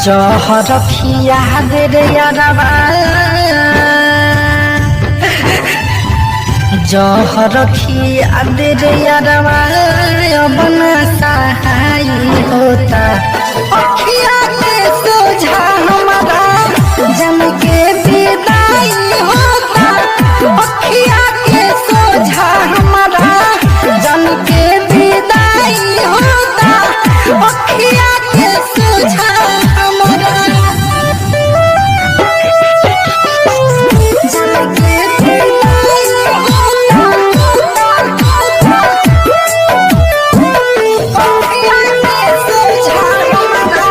जहर खिया दे रे यारबा जहर खिया दे रे यारबा अब न सहाय होता अखिया के सोझा हमारा जम के विदाई होता अखिया के सोझा हमारा जम के विदाई होता अखिया के सोझा हमारा जम के विदाई होता अखिया के सोझा हमारा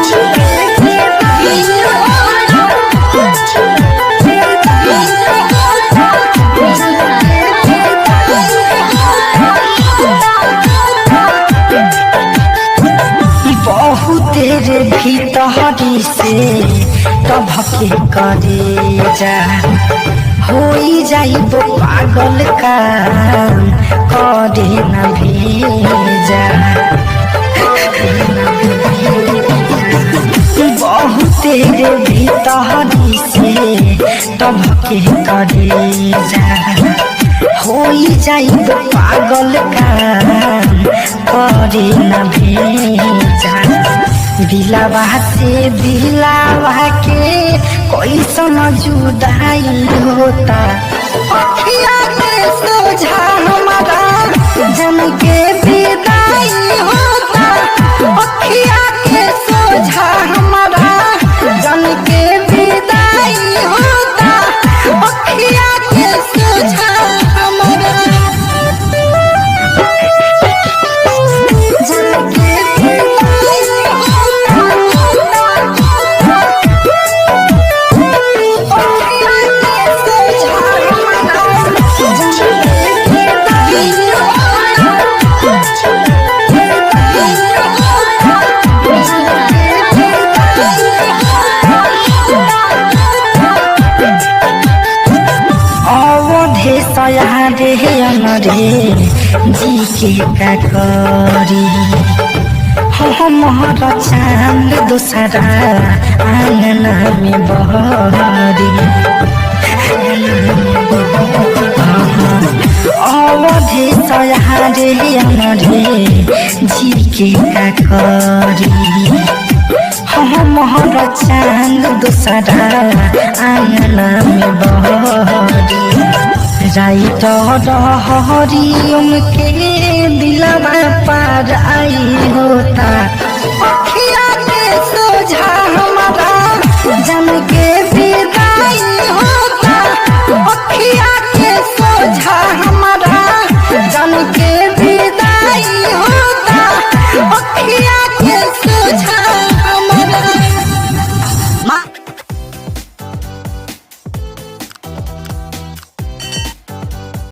जम के विदाई तेरे भीतरी से तभके करे जा होई जाइब पागल का करे न भेजा बहुत तेरे भीतरी से तभके करे जा होई जाइब पागल का करे न भेजा दिलावा से दिलावा के कोई समझ जुदाई होता अखिया के सोझा हमारा जम के विदाई होता अखिया के सोझा हमारा जम के विदाई होता अखिया के सोझा हमारा जम के रे अनरे जी के का करी हमारा चांद दूसरा आंगना में बहरी अवधे सहारे अनरे जी के का करी हमारा चांद दूसरा आंगना में बहरी राइट हरिओम के दिलवा पार आई होता अखिया के सोझा